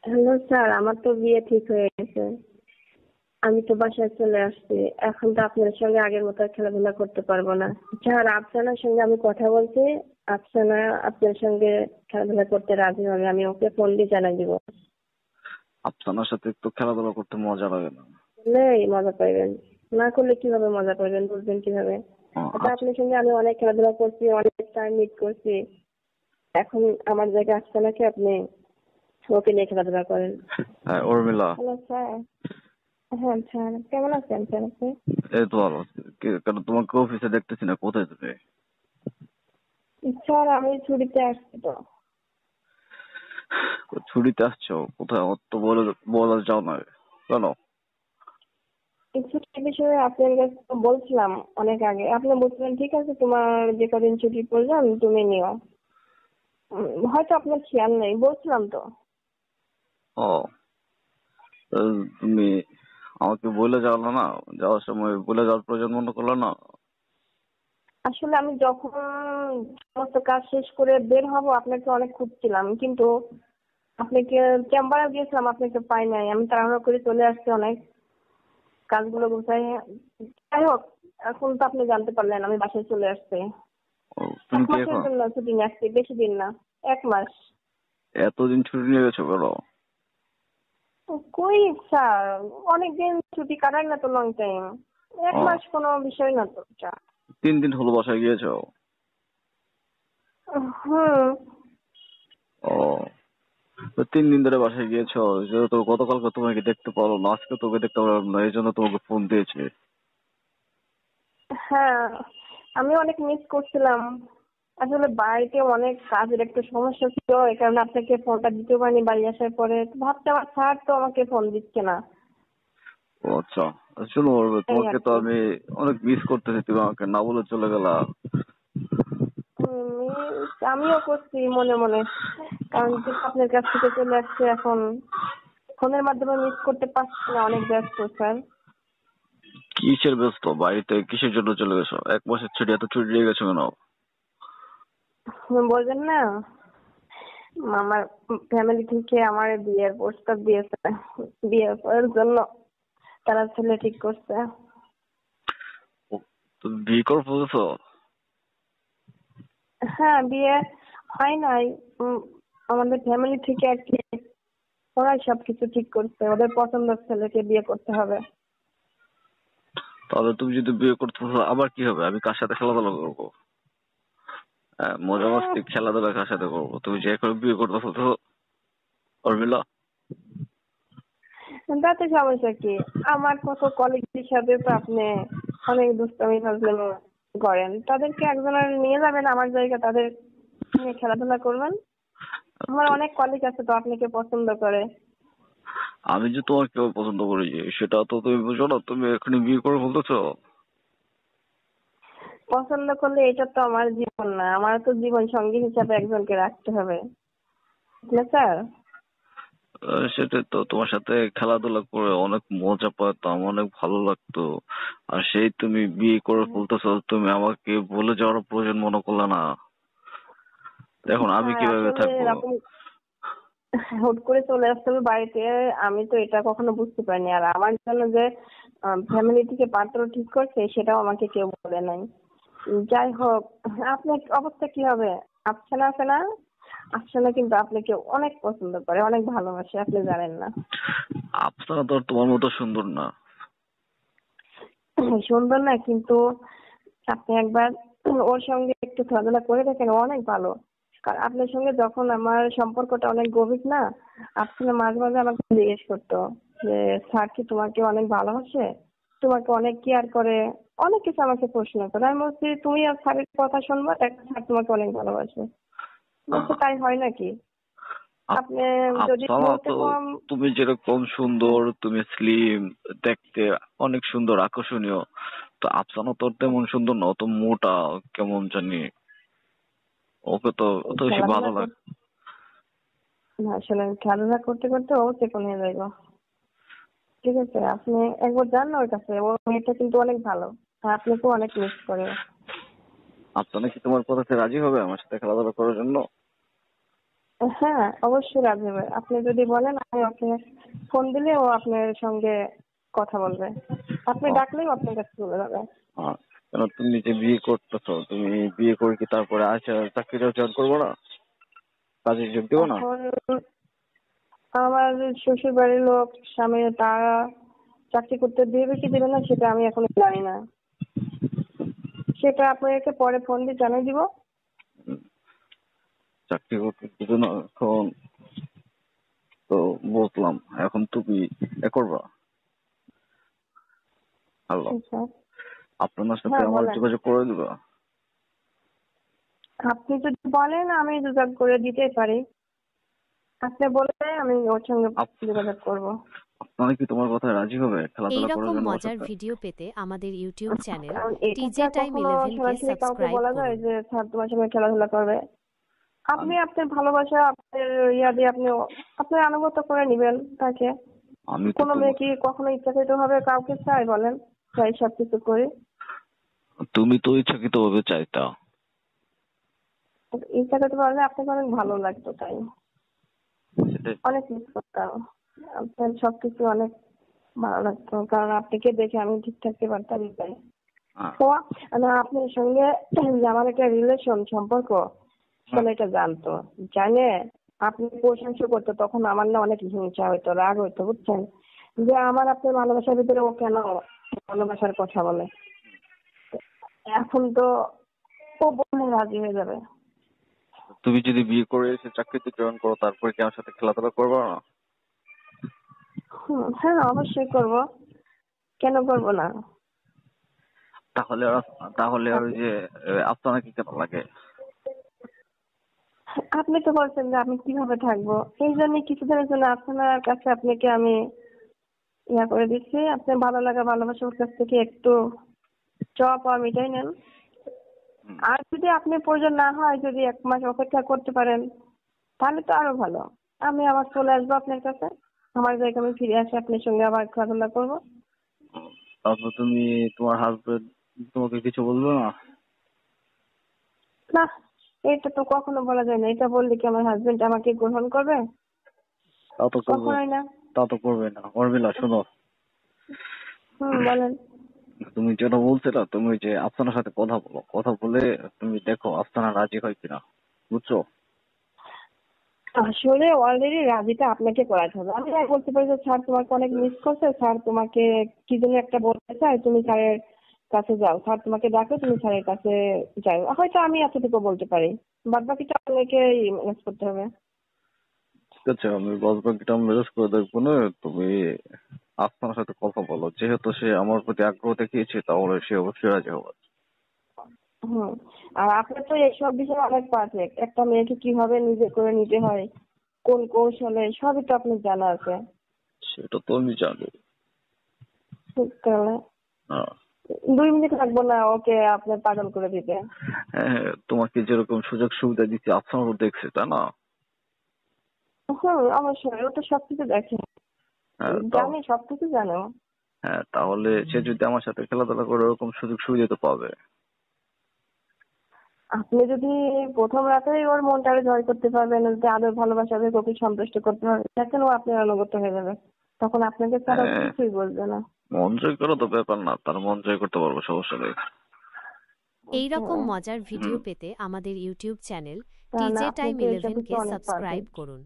Hello sir, আমার তো বিয়ে ঠিক হয়ে গেছে। আমি তো বাসায় চলে আসছি। এখন তো আপনার সঙ্গে আগের মতো আর খেলাধুলা করতে পারবো না। স্যার, আফসানার সঙ্গে আমি কথা বলছি। আফসানা আপনার সঙ্গে খেলাধুলা করতে রাজি হবে। আমি ওকে ফোন দিয়ে জানাই দিব। আফসানার সাথে তো খেলাধুলা করতে মজা লাগে না। করলেই মজা পাইবেন, না করলে কিভাবে মজা পাইবেন, বুঝবেন কিভাবে? আচ্ছা, আচ্ছা। আপনার সঙ্গে আমি অনেক খেলাধুলা করছি, অনেক টাইম মিট করছি। এখন আমার জায়গায় আফসানাকে আপনি ওকে নিয়ে খেলাধুলা করেন। হ্যাঁ, উর্মিলা। Hello sir. হ্যাঁ স্যার, কেমন আছেন স্যার আপনি? এই তো ভালো আছি। কেন তোমাকে অফিসে দেখতেছি না, কোথায় তুমি? স্যার, আমি ছুটিতে আসছি তো। ছুটিতে আসছো কোথায়? অত বলে যাও না কেন? এই ছুটির বিষয়ে আপনার কাছে তো বলছিলাম অনেক আগে। আপনি বলছিলেন ঠিক আছে, তোমার যে কদিন ছুটি প্রয়োজন তুমি নিও। হয়তো আপনার খেয়াল নেই, বলছিলাম তো। ও, তুমি আমাকে বলে যাও না, যাওয়ার সময় বলে যাওয়ার প্রয়োজন মনে করলো না? আসলে আমি যখন সমস্ত কাজ শেষ করে বের হব আপনাকে অনেক খুঁজছিলাম, কিন্তু আপনাকে চেম্বারে গিয়েছিলাম, আপনাকে পাই নাই। আমি তাড়াহুড়ো করে চলে আসছি অনেক কাজগুলো গুছাই। যাই হোক, এখন তো আপনি জানতে পারলেন আমি বাসায় চলে আসছি। ও, তুমি এক কি মাসের এখন জন্য ছুটি নিয়ে আসছি, বেশি দিন না। 1 মাস। এতদিন ছুটি নিয়ে গেছো কেন? কই স্যার, অনেকদিন ছুটি কাটাই না তো, লং টাইম। এক ও, মাস কোনো বিষয় না তো এটা। 3 দিন হলো বাসায় গিয়েছো? হুম। ও, তো 3 দিন ধরে বাসায় গিয়েছো, যেহেতু গতকালকে তোমাকে দেখতে পারো না, আজকে তোকে দেখতে পারলাম না, এই জন্য তোমাকে ফোন দিয়েছি। হ্যাঁ, আমি অনেক মিস করছিলাম। আসলে বাড়িতে অনেক কাজের একটা সমস্যা ছিল, এই কারণে আপনাকে ফোনটা দিতে পারিনি বাড়ি আসার পরে। তো ভাবতে আমার স্যার তো আমাকে ফোন দিচ্ছে না। ও আচ্ছা। শোনো, এই তোমাকে আর তো কি। আমি অনেক মিস করতেছি, তুমি আমাকে না বলে চলে গেলা। আমিও করছি মনে মনে, কারণ যেহেতু আপনার কাছ থেকে চলে আসছে, এখন ফোনের মাধ্যমে মিস করতে পারছি না, অনেক ব্যস্ত স্যার। কিসের ব্যস্ত? বাড়িতে কিসের জন্য চলে গেছো? 1 মাসের ছুটি, এত ছুটি নিয়ে গেছো কেন? বলবেন না, আমার ফ্যামিলি থেকে আমার বিয়ের প্রস্তাব দিয়েছে। বিয়ে করার জন্য তারা ছেলে ঠিক করছে। ও, তুমি বিয়ে করে ফেলেছো? হ্যাঁ, বিয়ে হয় নাই। উম, আমাদের ফ্যামিলি থেকে আর কি, ওরাই সবকিছু ঠিক করছে, ওদের পছন্দের ছেলেকে বিয়ে করতে হবে। তাহলে তুমি যদি বিয়ে করতে চাও, আবার কি হবে? আমি কার সাথে খেলাধুলা করবো? মজা উম, মাস্তি খেলাধুলা কার সাথে করবো? তুমি যে করে বিয়ে করতে ফেলছো, উর্মিলা। তাতে সমস্যা কি? আমার কত কলিগের সাথে তো আপনি অনেক দুষ্টামি ফাজলামি করেন, তাদেরকে একজনের নিয়ে যাবেন আমার জায়গা, তাদের নিয়ে খেলাধুলা করবেন। আমার তো অনেক কলিগ আছে তো আপনাকে পছন্দ করে। আমি যে তোমার কেউ পছন্দ করি সেটা তো তুমি বুঝো না, তুমি এখনই বিয়ে করে ফেলতেছো। পছন্দ করলে এটা তো আমার জীবন না, আমার তো জীবন সঙ্গী হিসাবে একজনকে রাখতে হবে, বুঝলে স্যার? সেটাই তো, তোমার সাথে খেলাধুলা করে অনেক মজা পেতাম, অনেক ভালো লাগতো। আর সেই তুমি বিয়ে করে ফেলতেছো, তুমি আমাকে বলে যাওয়ার প্রয়োজন মনে করলে না? এখন আমি স্যার, কিভাবে আসলে থাকবো? এরকম হুট করে চলে আসতে হবে বাড়িতে, আমি তো এটা কখনো বুঝতে পারিনি। আর আমার জন্য যে ফ্যামিলি থেকে পাত্র ঠিক করছে সেটাও আমাকে কেউ বলে নাই। যাই হোক, আপনার অবস্থা কি হবে? আফসানা আছে না? আফসানা কিন্তু আপনাকে অনেক পছন্দ করে, অনেক ভালোবাসে, আপনি জানেন না। আফসানা তো আর তোমার মতো সুন্দর না। সুন্দর না, কিন্তু আপনি একবার ওর সঙ্গে একটু খেলাধুলা করে দেখেন, ও অনেক ভালো। কারণ আপনার সঙ্গে যখন আমার সম্পর্কটা অনেক গভীর না, আপনার মাঝে মাঝে আমাকে জিজ্ঞেস করতো যে স্যার কি তোমাকে অনেক ভালোবাসে, তোমাকে অনেক কেয়ার করে, অনেক কিছু আমাকে প্রশ্ন করে। আমি বলছি তুমি আর স্যারের কথা শুনবা, দেখ স্যার তোমাকে অনেক ভালোবাসে। বলছে আহ, তাই হয় নাকি? আপ- আপনি যদি আফসানা বলতে তো, কম। তুমি যেরকম সুন্দর, তুমি স্লিম, দেখতে অনেক সুন্দর, আকর্ষণীয়। তো আফসানা তো তেমন সুন্দর না, অত মোটা, কেমন জানি। ওকে তো অত বেশি খেলাধুলা ভালো লাগে। করতে, না শোনেন, খেলাধুলা করতে করতে ও চেপন হয়ে যাইব। ঠিক আছে, আপনি একবার যান না ওর কাছে, ও মেয়েটা কিন্তু অনেক ভালো, আর আপনাকেও অনেক মিস করে। আফসানা কি তোমার কথাতে রাজি হবে আমার সাথে খেলাধুলা করার জন্য? হ্যাঁ, অবশ্যই রাজি হবে। আপনি যদি বলেন আমি ওকে ফোন দিলে ও আপনার সঙ্গে কথা বলবে। আপনি ও, ডাকলেই আপনার কাছে চলে যাবে। কেন তুমি যে বিয়ে করতেছো, তুমি বিয়ে করে কি তারপরে আচ্ছা চাকরিটাও জয়েন করবো না, কাজে যোগ দেবো না? এখন আমার শ্বশুর বাড়ির লোক স্বামী তারা চাকরি করতে দেবে কি দেবে না সেটা আমি এখন জানি না। সেটা আপনাকে পরে ফোন দিয়ে জানিয়ে দিব। উম, চাকরি করতে দেবে না এখন, তো বুঝলাম। এখন তুমি এ করবা, হ্যালো, আচ্ছা, আপনার সাথে হ্যাঁ আমার বলেন। যোগাযোগ করে দিবা? আপনি যদি বলেন আমি যোগাযোগ করে দিতে পারি। আপনি বললে আমি ওর সঙ্গে যোগাযোগ করব। আপনারা কি তোমার কথায় রাজি হবে এই খেলাধুলা করার রকম জন্য ওর মজার সাথে? ভিডিও পেতে আমাদের ইউটিউব চ্যানেল কারণ এটা কি টিজে আর টাইম কখনো 11 কে সরাসরি কাউকে সাবস্ক্রাইব বলা যায় করুন। যে স্যার তোমার সঙ্গে খেলাধুলা করবে? আপনি আমি আপনার ভালোবাসা আপনার ইয়া দিয়ে আপনি আপনার আনুগত্য করে নিবেন তাকে। আমি তো কোনো মেয়ে তোমার, কি কখনো ইচ্ছাকৃত ভাবে কাউকে চায় বলেন? তাই সবকিছু করি। তুমি তো ইচ্ছাকৃত ভাবে চাইতা। ইচ্ছাকৃত ভাবে আপনাকে অনেক ভালো লাগতো তাই সেটাই। অনেক মিস করতাম। আপনার সবকিছু অনেক ভালো লাগতো কারণ আপনাকে দেখে আমি ঠিক থাকতে পারতাম তাই। হ্যাঁ, তো না আপনার সঙ্গে যে আমার একটা রিলেশন সম্পর্ক হ্যাঁ। ছেলেটা জানতো, জানে আপনি প্রশংসা করতো তখন আমার না অনেক হিংসা হইতো, রাগ হইতো বুঝছেন, যে আমার আপনার ভালোবাসার ভিতরে ও কেন ভালোবাসার কথা বলে। এখন তো ও বললে রাজি হয়ে যাবে। তুমি যদি বিয়ে করে এসে চাকরিতে জয়েন করো, তারপরে কি আমার সাথে খেলাধুলা করবে না? হ্যাঁ অবশ্যই করব, কেন করব না। তাহলে আর তাহলে আর ওই যে আপনারা কি কেন লাগে? আপনি তো বলছেন যে আমি কিভাবে থাকবো, এই জন্য কিছুদিনের জন্য আপনার কাছে আপনাকে আমি ইয়া করে দিচ্ছি। আপনার ভালো লাগা ভালোবাসা ওর কাছ থেকে একটু চাওয়া পাওয়া মিটাই নেন। হুম, আর যদি আপনি প্রয়োজন না হয়, যদি 1 মাস অপেক্ষা করতে পারেন তাহলে তো আরো ভালো। আমি আবার চলে আসবো আপনার কাছে, আমার জায়গায় আমি ফিরে আসি, আপনার সঙ্গে আবার খেলাধুলা করবো। তারপর তুমি, তোমার হাজবেন্ড তোমাকে কিছু বলবে না? না, এটা তো কখনো বলা যায় না। এটা বললে কি আমার হাজবেন্ড আমাকে গ্রহণ করবে? তা তো করবে, কখনোই না। তা তো করবে না। উর্মিলা শোনো, বলেন। তুমি যেটা বলছিলে, তুমি যে আফসানার সাথে কথা বলো, কথা বলে তুমি দেখো আফসানা রাজি হয় কিনা, বুঝছো? আসলে অলরেডি রাজিটা আপনাকে করাতে হবে। আমি আর বলতে পারি যে স্যার তোমাকে অনেক মিস করছে, স্যার তোমাকে কি যেন একটা বলতে চাই, তুমি স্যারের কাছে যাও, স্যার তোমাকে ডাকে তুমি স্যারের কাছে যাও, হয়তো আমি এতটুকু বলতে পারি। বাদ বাকিটা আপনাকে ম্যানেজ করতে হবে। ঠিক আছে, আমি বাদ বাকিটা ম্যানেজ করে দেখবো না। তুমি আফসানার সাথে কথা বলো, যেহেতু সে আমার প্রতি আগ্রহ দেখিয়েছে, তাহলে সে অবশ্যই রাজি হবে। হুম। আর আপনার তো এইসব বিষয়ে অনেক পারফেক্ট, একটা মেয়েকে কিভাবে নিজে করে নিতে হয়, কোন কৌশলে, সবই তো আপনার জানা আছে। সেটা তো আমি জানি। তাহলে হ্যাঁ, 2 মিনিট লাগবো না ওকে আপনার পাগল করে দিতে। হ্যাঁ, তোমাকে যেরকম সুযোগ সুবিধা দিচ্ছি আফসানাও দেখছে, তাই না? অবশ্যই ও তো সবকিছু দেখে, হ্যাঁ, জানি সবকিছু জানো। হ্যাঁ, তাহলে সে যদি আমার সাথে খেলাধুলা করে ওরকম সুযোগ সুবিধা তো পাবে। আপনি যদি প্রথম রাতেই ওর মনটাকে জয় করতে পারবেন, যদি আদর ভালোবাসা দিয়ে ওকে সন্তুষ্ট করতে পারবেন, দেখেন ও আপনার অনুগত হয়ে যাবে। তখন আপনাকে ছাড়া ও হ্যাঁ, কিছুই বলবে না। মন জয় করা তো ব্যাপার না, তার মন জয় করতে পারবো, সমস্যা নেই। এই রকম হ্যাঁ, মজার হুম, ভিডিও পেতে আমাদের ইউটিউব চ্যানেল কারণ টিজে আপনি টাইম তো এসব 11 কে তো অনেক সাবস্ক্রাইব পারফেক্ট। করুন।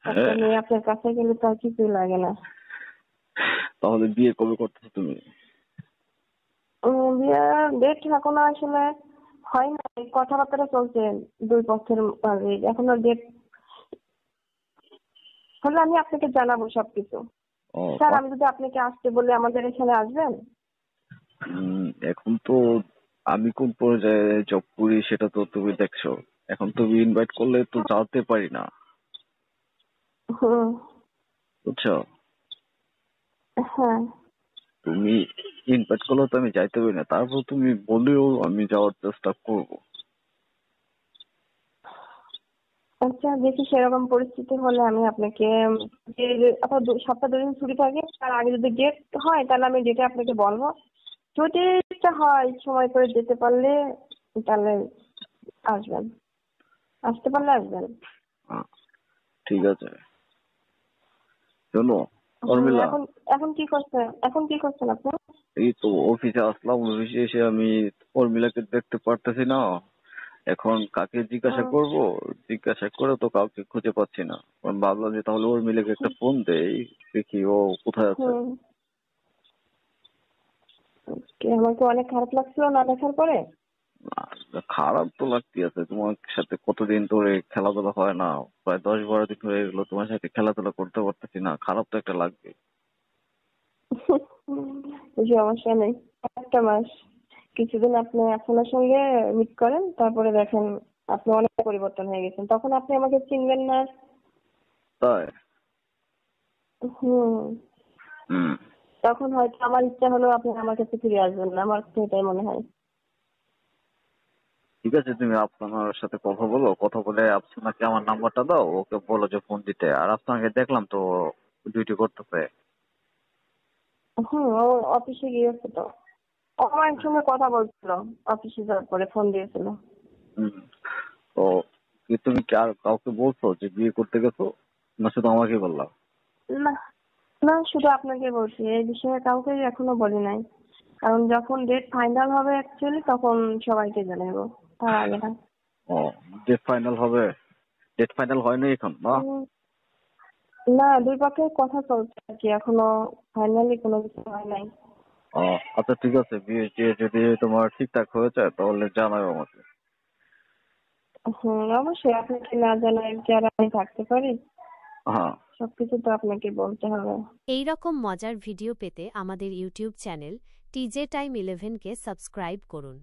একটা হ্যাঁ। মেয়ে আপনার কাছে গেলে তার কিছুই লাগে না। তাহলে বিয়ে কবে করতেছো তুমি? বিয়ের ডেট এখনো আসলে হয় না, এই কথাবার্তা চলছে 2 পক্ষের মাঝে, এখনো ডেট হলে আমি আপনাকে জানাবো সবকিছু। ও, স্যার আমি যদি আপনাকে আসতে বলি আমাদের এখানে আসবেন? এখন তো আমি কোন পর্যায়ে জব করি সেটা তো তুমি দেখছো। এখন তুমি ইনভাইট করলে তো যাতে পারি না, হুম। বুঝছো? হ্যাঁ। তুমি ইনভাইট করলে তো আমি যাইতে পারি না, তারপর তুমি বলেও আমি যাওয়ার চেষ্টা করবো। আচ্ছা দেখি সেরকম পরিস্থিতি হলে আমি আপনাকে আপনার সপ্তাহ 2 দিন ছুটি থাকে তার আগে যদি ডেট হয় তাহলে আমি ডেটে আপনাকে বলবো। যদি এটা হয় সময় করে যেতে পারলে তাহলে আসবেন, আসতে পারলে আসবেন। ঠিক আছে। শোনো উর্মিলা, এখন এখন কি করছেন? এখন কি করছেন আপনি? এই তো অফিসে আসলাম, অফিসে এসে আমি উর্মিলাকে দেখতে পারতেছি না। এখন কাকে জিজ্ঞাসা হুম, করব, জিজ্ঞাসা করে তো কাউকে খুঁজে পাচ্ছি না। আমি ভাবলাম যে তাহলে উর্মিলাকে একটা ফোন দেই, দেখি ও কোথায় আছে। হুম। কি আমার কি অনেক খারাপ লাগছিল না দেখার পরে? খারাপ তো লাগতেই আছে, তোমার সাথে কতদিন ধরে খেলাধুলা হয় না, প্রায় 10-12 দিন হয়ে গেলো তোমার সাথে খেলাধুলা করতে পারতেছি না, খারাপ তো একটা লাগবে। সমস্যা নেই, একটা মাস কিছুদিন আপনি আপনার সঙ্গে মিট করেন, তারপরে দেখেন আপনি অনেক পরিবর্তন হয়ে গেছেন, তখন আপনি আমাকে চিনবেন না। তাই? হুম। হুম। তখন হয়তো আমার ইচ্ছা হলেও আপনি আমার কাছে ফিরে আসবেন না, আমার তো এটাই মনে হয়। ঠিক আছে, তুমি আপনার সাথে কথা বলো, কথা বলে আপনাকে আমার নাম্বারটা দাও, ওকে বলো যে ফোন দিতে। আর আপনাকে দেখলাম তো ডিউটি করতেছে। ও অফিসে গিয়েছে তো, ও আমার সঙ্গে কথা বলছিল, অফিসে যাওয়ার পরে ফোন দিয়েছিল। হুম। তো কি তুমি কি আর কাউকে বলছো যে বিয়ে করতে গেছো, না শুধু আমাকে বললা? না, না শুধু আপনাকে বলছি, এই বিষয়ে কাউকে এখনো বলি নাই, কারণ যখন ডেট ফাইনাল হবে অ্যাকচুয়ালি তখন সবাইকে জানাবো, তার আগে না। ও, ডেট ফাইনাল হবে? ডেট ফাইনাল হয়নি এখন না? উম, না, দুই পক্ষের কথা চলছে আর কি, এখনো ফাইনালি কোনো কিছু হয় নাই। ও, আচ্ছা ঠিক আছে, বিয়ে টিয়ে যদি তোমার ঠিকঠাক হয়ে যায় তাহলে জানাও আমাকে। অবশ্যই, আপনাকে না জানাই কি আর আমি থাকতে পারি? হ্যাঁ। সবকিছু তো আপনাকে বলতে হবে। এই রকম মজার ভিডিও পেতে আমাদের ইউটিউব চ্যানেল TJ Time 11 কে সাবস্ক্রাইব করুন।